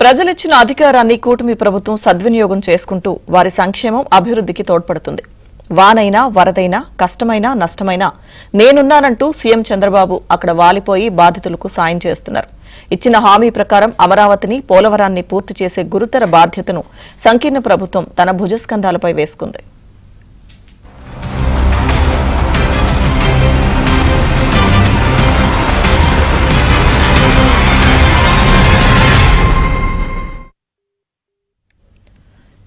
ప్రజలిచ్చిన అధికారాన్ని కూటమి ప్రభుత్వం సద్వినియోగం చేసుకుంటూ వారి సంక్షేమం అభివృద్ధికి తోడ్పడుతుంది. వానైనా వరదైనా కష్టమైనా నష్టమైనా నేనున్నానంటూ సీఎం చంద్రబాబు అక్కడ వాలిపోయి బాధితులకు సాయం చేస్తున్నారు. ఇచ్చిన హామీ ప్రకారం అమరావతిని పోలవరాన్ని పూర్తి చేసే గురుతర బాధ్యతను సంకీర్ణ ప్రభుత్వం తన భుజస్కంధాలపై వేసుకుంది.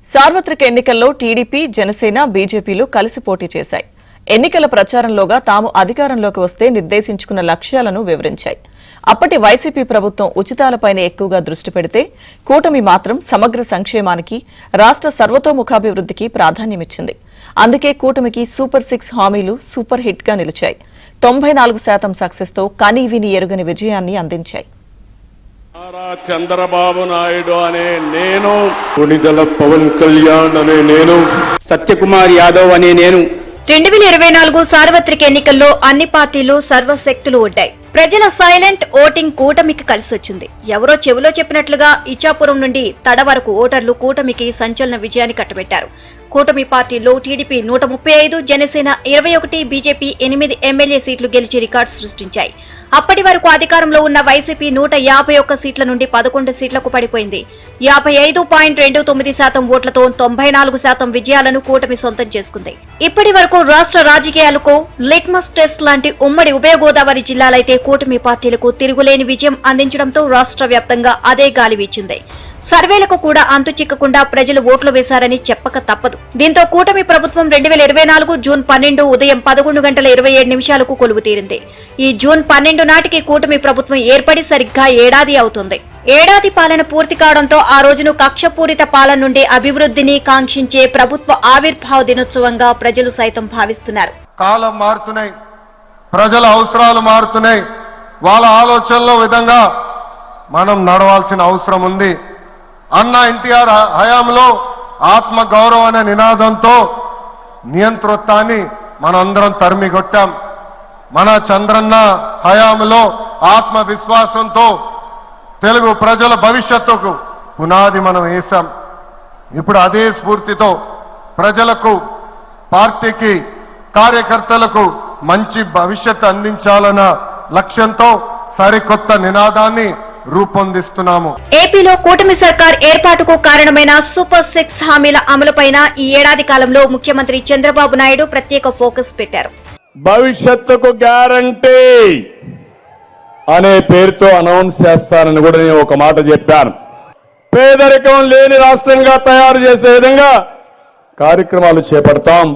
సార్వత్రిక ఎన్నికల్లో టీడీపీ, జనసేన, బీజేపీలు కలిసి పోటీ చేశాయి. ఎన్నికల ప్రచారంలోగా తాము అధికారంలోకి వస్తే నిర్దేశించుకున్న లక్ష్యాలను వివరించాయి. అప్పటి వైసీపీ ప్రభుత్వం ఉచితాలపైనే ఎక్కువగా దృష్టి పెడితే కూటమి మాత్రం సమగ్ర సంక్షేమానికి, రాష్ట్ర సర్వతోముఖాభివృద్ధికి ప్రాధాన్యమిచ్చింది. అందుకే కూటమికి సూపర్ 6 హామీలు సూపర్ హిట్ గా నిలిచాయి. 94% సక్సెస్తో కనీవిని ఎరుగని విజయాన్ని అందించాయి. చంద్రబాబు నాయుడు అనే నేను, కొణిదెల పవన్ కళ్యాణ్ అనే నేను, సత్యకుమార్ యాదవ్ అనే నేను. 2024 సార్వత్రిక ఎన్నికల్లో అన్ని పార్టీలు సర్వశక్తులు ఒడ్డాయి. ప్రజల సైలెంట్ ఓటింగ్ కూటమికి కలిసొచ్చింది. ఎవరో చెవిలో చెప్పినట్లుగా ఇచ్చాపురం నుండి తడ వరకు ఓటర్లు కూటమికి సంచలన విజయాన్ని కట్టబెట్టారు. కూటమి పార్టీలో టీడీపీ 135, జనసేన 21, బీజేపీ 8 ఎమ్మెల్యే సీట్లు గెలిచి రికార్డు సృష్టించాయి. అప్పటి వరకు అధికారంలో ఉన్న వైసీపీ 151 సీట్ల నుండి 11 సీట్లకు పడిపోయింది. 55.29% ఓట్లతో 94% విజయాలను కూటమి సొంతం చేసుకుంది. ఇప్పటి వరకు రాష్ట్ర రాజకీయాలకు లిట్మస్ టెస్ట్ లాంటి ఉమ్మడి ఉభయ గోదావరి జిల్లాలైతే కూటమి పార్టీలకు తిరుగులేని విజయం అందించడంతో రాష్ట్ర వ్యాప్తంగా అదే గాలి వీచింది. సర్వేలకు కూడా అంతు చిక్కకుండా ప్రజలు ఓట్లు వేశారని చెప్పక తప్పదు. దీంతో కూటమి ప్రభుత్వం 2024 జూన్ 12 ఉదయం 11:27 కొలువు తీరింది. ఈ జూన్ 12 నాటికి కూటమి ప్రభుత్వం ఏర్పడి సరిగ్గా ఏడాది అవుతుంది. ఏడాది పాలన పూర్తి కావడంతో ఆ రోజును కక్షపూరిత పాలన నుండి అభివృద్ధిని కాంక్షించే ప్రభుత్వ ఆవిర్భావ దినోత్సవంగా ప్రజలు సైతం భావిస్తున్నారు. కాలం మారుతున్నాయి, ప్రజల అవసరాలు మారుతున్నాయి. వాళ్ళ ఆలోచనల విధంగా మనం నడవాల్సిన అవసరం ఉంది. అన్న ఎన్టీఆర్ హయాంలో ఆత్మ గౌరవం అనే నినాదంతో నియంతృత్వాన్ని మనందరం తరిమికొట్టాం. మన చంద్రన్న హయాంలో ఆత్మ విశ్వాసంతో తెలుగు ప్రజల భవిష్యత్తుకు పునాది మనం వేశాం. ఇప్పుడు అదే స్ఫూర్తితో ప్రజలకు, పార్టీకి, కార్యకర్తలకు మంచి భవిష్యత్తు అందించాలన్న లక్ష్యంతో సరికొత్త నినాదాన్ని రూపొందిస్తున్నాము. ఏపీలో కూటమి సర్కార్ ఏర్పాటుకు కారణమైన సూపర్ 6 హామీల అమలుపైన ఈ ఏడాది కాలంలో ముఖ్యమంత్రి చంద్రబాబు నాయుడు ప్రత్యేక ఫోకస్ పెట్టారు. భవిష్యత్తుకు గ్యారంటీ అనే పేరుతో అనౌన్స్ చేస్తానని కూడా నేను ఒక మాట చెప్పాను. పేదరికం లేని రాష్ట్రంగా తయారు చేసే విధంగా కార్యక్రమాలు చేపడతాం.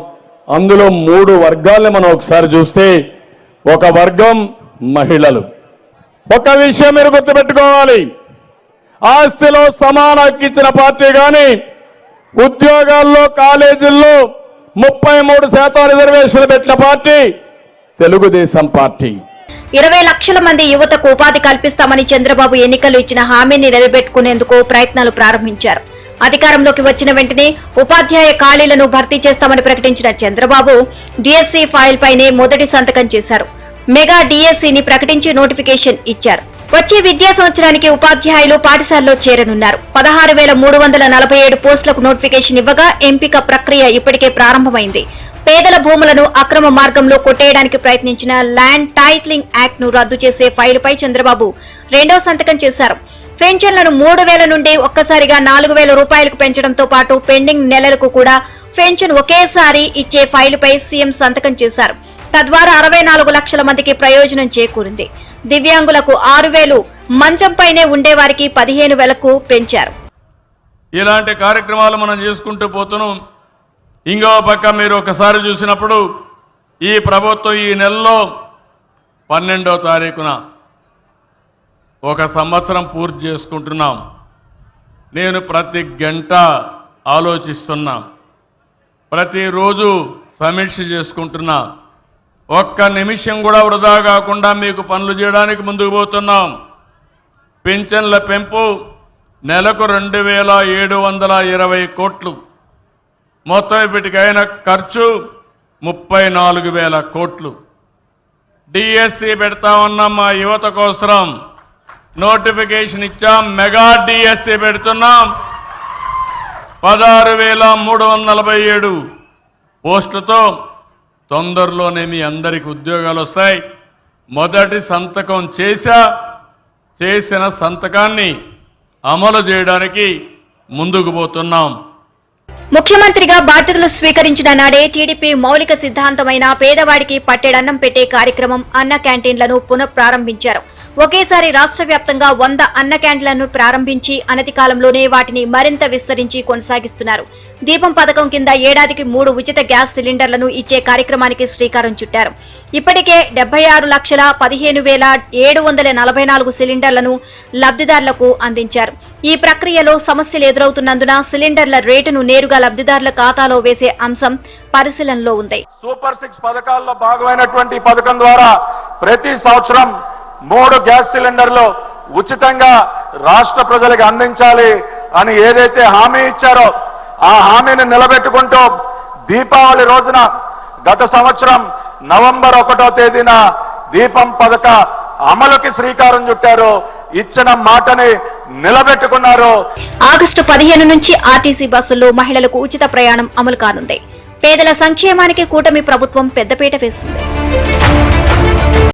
అందులో 3 వర్గాల్ని మనం ఒకసారి చూస్తే, ఒక వర్గం మహిళలు. ఒక విషయం మీరు గుర్తుపెట్టుకోవాలి, ఆస్తిలో సమాన హక్కు ఇచ్చిన పార్టీ కానీ, ఉద్యోగాల్లో, కాలేజీల్లో 33% రిజర్వేషన్లు పెట్టిన పార్టీ తెలుగుదేశం పార్టీ. 20 లక్షల మంది యువతకు ఉపాధి కల్పిస్తామని చంద్రబాబు ఎన్నికల్లో ఇచ్చిన హామీని నిలబెట్టుకునేందుకు ప్రయత్నాలు ప్రారంభించారు. అధికారంలోకి వచ్చిన వెంటనే ఉపాధ్యాయ ఖాళీలను భర్తీ చేస్తామని ప్రకటించిన చంద్రబాబు డిఎస్సీ ఫైల్ పైనే మొదటి సంతకం చేశారు. మెగా డిఎస్సీని ప్రకటించి నోటిఫికేషన్ ఇచ్చారు. వచ్చే విద్యా సంవత్సరానికి ఉపాధ్యాయులు పాఠశాలలో చేరనున్నారు. 16,347 పోస్టులకు నోటిఫికేషన్ ఇవ్వగా ఎంపిక ప్రక్రియ ఇప్పటికే ప్రారంభమైంది. పేదల భూములను అక్రమ మార్గంలో కొట్టేయడానికి ప్రయత్నించిన ల్యాండ్ టైటిలింగ్ యాక్ట్ ను రద్దు చేసే ఫైలుపై చంద్రబాబు 2వ సంతకం చేశారు. పెన్షన్లను 3,000 నుండి ఒక్కసారిగా 4,000 రూపాయలకు పెంచడంతో పాటు పెండింగ్ నెలలకు కూడా పెన్షన్ ఒకేసారి ఇచ్చే ఫైలుపై సీఎం సంతకం చేశారు. తద్వారా 64 లక్షల మందికి ప్రయోజనం చేకూరింది. దివ్యాంగులకు 6,000, మంచంపైనే ఉండేవారికి 15,000కు పెంచారు. ఇలాంటి కార్యక్రమాలు మనం చేసుకుంటూ పోతున్నాం. ఇంకో పక్క మీరు ఒకసారి చూసినప్పుడు ఈ ప్రభుత్వం ఈ నెలలో 12వ తారీఖున 1 సంవత్సరం పూర్తి చేసుకుంటున్నాం. నేను ప్రతి గంట ఆలోచిస్తున్నా, ప్రతిరోజు సమీక్ష చేసుకుంటున్నా. ఒక్క నిమిషం కూడా వృధా కాకుండా మీకు పనులు చేయడానికి ముందుకు పోతున్నాం. పింఛన్ల పెంపు నెలకు 2,720 కోట్లు, మొత్తం ఇప్పటికైన ఖర్చు 34,000 కోట్లు. డిఎస్సి పెడతా ఉన్నాం మా యువత కోసం. నోటిఫికేషన్ ఇచ్చాం. మెగా డిఎస్సి పెడుతున్నాం. 16,347 పోస్టులతో తొందరలోనే మీ అందరికి ఉద్యోగాలు వస్తాయి. మొదటి సంతకం చేసిన సంతకాన్ని అమలు చేయడానికి ముందుకు పోతున్నాం. ముఖ్యమంత్రిగా బాధ్యతలు స్వీకరించిన నాడే టీడీపీ మౌలిక సిద్ధాంతమైన పేదవాడికి పట్టెడన్నం పెట్టే కార్యక్రమం అన్న క్యాంటీన్లను పునఃప్రారంభించారు. ఒకేసారి రాష్ట్ర వ్యాప్తంగా 100 అన్న క్యాంటీన్లను ప్రారంభించి అనతి కాలంలోనే వాటిని మరింత విస్తరించి కొనసాగిస్తున్నారు. దీపం పథకం కింద ఏడాదికి 3 ఉచిత గ్యాస్ సిలిండర్లను ఇచ్చే కార్యక్రమానికి శ్రీకారం చుట్టారు. ఇప్పటికే 76,15,744 సిలిండర్లను లబ్ధిదారులకు అందించారు. ఈ ప్రక్రియలో సమస్యలు ఎదురవుతున్నందున సిలిండర్ల రేటును నేరుగా లబ్ధిదారుల ఖాతాలో వేసే అంశం పరిశీలనలో ఉంది. సూపర్ 6 పథకాల్లో భాగమైనటువంటి ఈ పథకం ద్వారా ప్రతి సంవత్సరం 3 గ్యాస్ సిలిండర్లు ఉచితంగా రాష్ట్ర ప్రజలకు అందించాలి అని ఏదైతే హామీ ఇచ్చారో ఆ హామీని నిలబెట్టుకుంటూ దీపావళి రోజున గత సంవత్సరం నవంబర్ 1వ తేదీన దీపం పథక అమలుకి శ్రీకారం చుట్టారు. ఇచ్చిన మాటని నిలబెట్టుకున్నారు. ఆగస్టు 15 నుంచి ఆర్టీసీ బస్సుల్లో మహిళలకు ఉచిత ప్రయాణం అమలు కానుంది. పేదల సంక్షేమానికి కూటమి ప్రభుత్వం పెద్దపీట వేసింది.